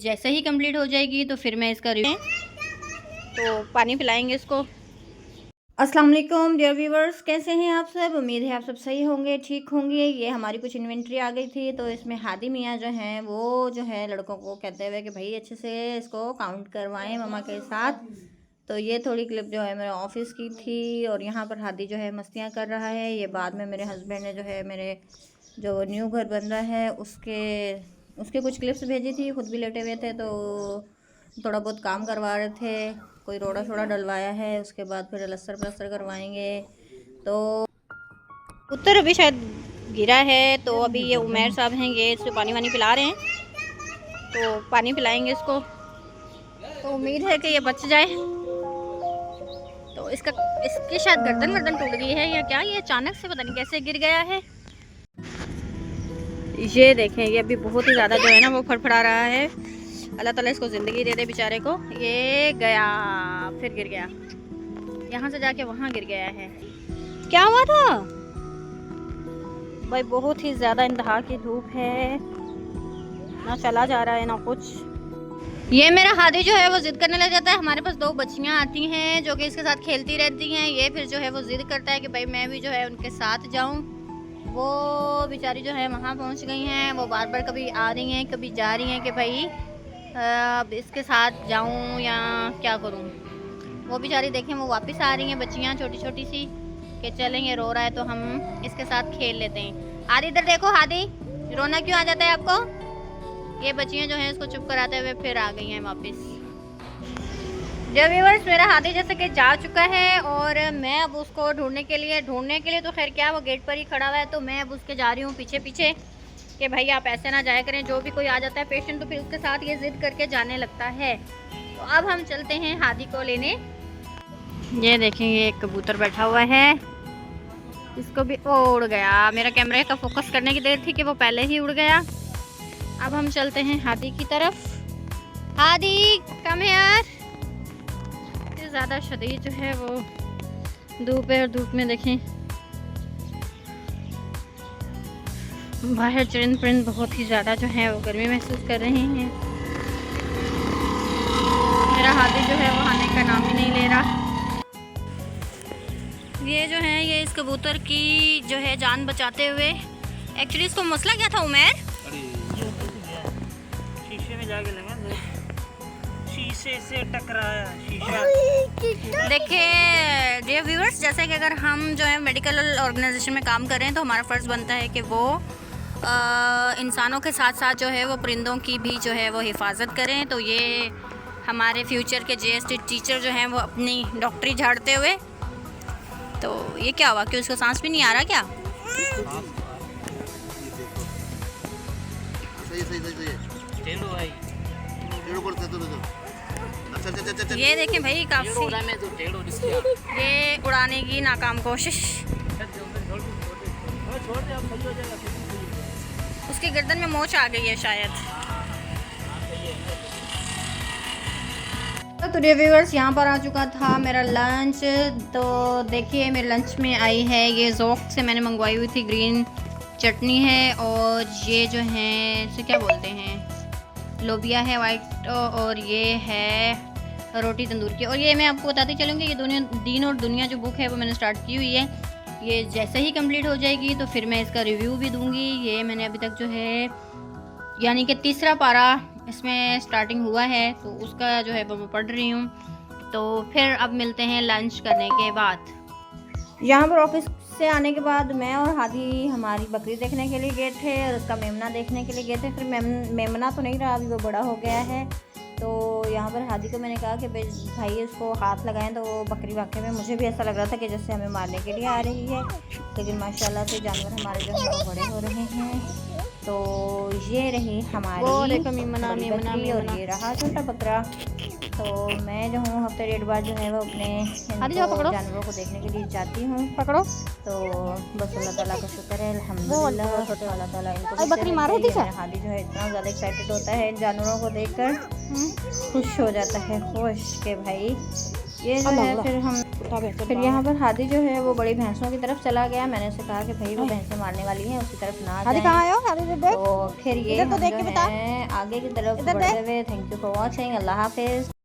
जैसे ही कंप्लीट हो जाएगी तो फिर मैं इसका रिव्यू तो पानी पिलाएंगे इसको। अस्सलाम वालेकुम डियर व्यूवर्स, कैसे हैं आप सब? उम्मीद है आप सब सही होंगे, ठीक होंगे। ये हमारी कुछ इन्वेंट्री आ गई थी तो इसमें हादी मियाँ जो हैं वो जो है लड़कों को कहते हुए कि भाई अच्छे से इसको काउंट करवाएं मम्मा के साथ। तो ये थोड़ी क्लिप जो है मेरे ऑफिस की थी और यहाँ पर हादी जो है मस्तियाँ कर रहा है। ये बाद में मेरे हस्बैंड ने जो है मेरे जो न्यू घर बन रहा है उसके कुछ क्लिप्स भेजी थी। खुद भी लेटे हुए थे तो थोड़ा बहुत काम करवा रहे थे, कोई रोड़ा शोड़ा डलवाया है, उसके बाद फिर अलस्तर प्लस्तर करवाएंगे। तो उत्तर अभी शायद गिरा है तो अभी ये उमैर साहब हैं, ये इसको पानी वानी पिला रहे हैं, तो पानी पिलाएंगे इसको। तो उम्मीद है कि ये बच जाए। तो इसकी शायद गर्दन टूट गई है या क्या, ये अचानक से पता नहीं कैसे गिर गया है। ये देखें, ये अभी बहुत ही ज़्यादा जो है ना वो फड़फड़ा रहा है। अल्लाह ताला इसको ज़िंदगी दे दे बेचारे को। ये गया, फिर गिर गया, यहाँ से जाके वहाँ गिर गया है। क्या हुआ था भाई? बहुत ही ज़्यादा इंतहा की धूप है, ना चला जा रहा है ना कुछ। ये मेरा हादी जो है वो ज़िद करने लग जाता है। हमारे पास 2 बच्चियाँ आती हैं जो कि इसके साथ खेलती रहती हैं। ये फिर जो है वो ज़िद करता है कि भाई मैं भी जो है उनके साथ जाऊँ। वो बेचारी जो है वहाँ पहुँच गई हैं, वो बार बार कभी आ रही हैं कभी जा रही हैं कि भाई अब इसके साथ जाऊं या क्या करूं। वो बेचारी देखें वो वापस आ रही हैं बच्चियां छोटी छोटी सी कि चलें ये रो रहा है तो हम इसके साथ खेल लेते हैं। हादी इधर देखो, हादी रोना क्यों आ जाता है आपको? ये बच्चियां जो हैं इसको चुप कराते हुए फिर आ गई हैं वापस। डियर व्यूअर्स, मेरा हादी जैसे कि जा चुका है और मैं अब उसको ढूंढने के लिए तो खैर क्या वो गेट पर ही खड़ा हुआ है, तो मैं अब उसके जा रही हूँ पीछे पीछे कि भाई आप ऐसे ना जाया करें। जो भी कोई आ जाता है पेशेंट तो फिर उसके साथ ये जिद करके जाने लगता है। तो अब हम चलते हैं हादी को लेने। ये देखें, ये एक कबूतर बैठा हुआ है, इसको भी उड़ गया। मेरा कैमरे का फोकस करने की देर थी कि वो पहले ही उड़ गया। अब हम चलते हैं हादी की तरफ। हादी कम यार, ज़्यादा शदीद जो है वो धूप है और धूप में देखें बाहर चरिंद परिंद बहुत ही ज़्यादा जो है वो गर्मी महसूस कर रहे हैं। मेरा हादी जो है वो आने का नाम ही नहीं ले रहा। ये जो है ये इस कबूतर की जो है जान बचाते हुए, एक्चुअली इसको मसला क्या था उमैर? शीशे में जाके लगा, शीशे से टकराया शीशा। देखिए डियर व्यूअर्स, जैसे कि अगर हम जो है मेडिकल ऑर्गेनाइजेशन में काम कर रहे हैं तो हमारा फ़र्ज़ बनता है कि वो इंसानों के साथ साथ जो है वो परिंदों की भी जो है वो हिफाजत करें। तो ये हमारे फ्यूचर के जीएसटी टीचर जो हैं वो अपनी डॉक्टरी झाड़ते हुए, तो ये क्या हुआ कि उसको सांस भी नहीं आ रहा क्या? ये देखें भाई, काफी ये उड़ाने की नाकाम कोशिश। उसकी गर्दन में मोच आ गई है शायद। तो व्यूअर्स, यहाँ पर आ चुका था मेरा लंच। तो देखिए मेरे लंच में आई है ये ज़ोक से मैंने मंगवाई हुई थी ग्रीन चटनी है, और ये जो है इसे क्या बोलते हैं, लोबिया है वाइट, और ये है रोटी तंदूर की। और ये मैं आपको बताती चलूँगी, ये दीन और दुनिया जो बुक है वो मैंने स्टार्ट की हुई है। ये जैसे ही कंप्लीट हो जाएगी तो फिर मैं इसका रिव्यू भी दूंगी। ये मैंने अभी तक जो है यानी कि 3रा पारा इसमें स्टार्टिंग हुआ है, तो उसका जो है वो मैं पढ़ रही हूँ। तो फिर अब मिलते हैं लंच करने के बाद। यहाँ पर ऑफिस से आने के बाद मैं और हादी हमारी बकरी देखने के लिए गए थे और उसका मेमना देखने के लिए गए थे। फिर मेमना तो नहीं रहा, अभी वो बड़ा हो गया है। तो यहाँ पर हादी को मैंने कहा कि भाई उसको हाथ लगाएं, तो वो बकरी वाकई में मुझे भी ऐसा लग रहा था कि जैसे हमें मारने के लिए आ रही है, लेकिन माशाल्लाह से जानवर हमारे जो है बड़े हो रहे हैं। तो ये रही हमारी बकरी और ये रहा छोटा बकरा। तो मैं जो हूँ हफ्ते 1.5 बार जो है वो अपने जानवरों को देखने के लिए जाती हूँ। पकड़ो। तो बस अल्लाह ताला का शुक्र है, अल्हम्दुलिल्लाह, अल्लाह ताला इनको बकरी मारो थी। हादी जो है इतना ज़्यादा एक्साइटेड होता है इन जानवरों को देखकर, खुश हो जाता है, खुश के भाई ये जो है। फिर हम फिर यहाँ पर हादी जो है वो बड़ी भैंसों की तरफ चला गया। मैंने उसे कहा कि भाई वो भैंसें मारने वाली हैं, उसकी तरफ ना जाएं। तो फिर ये हम जो है आगे की तरफ बढ़ते हुए। Thank you for watching. अल्लाह हाफिज़।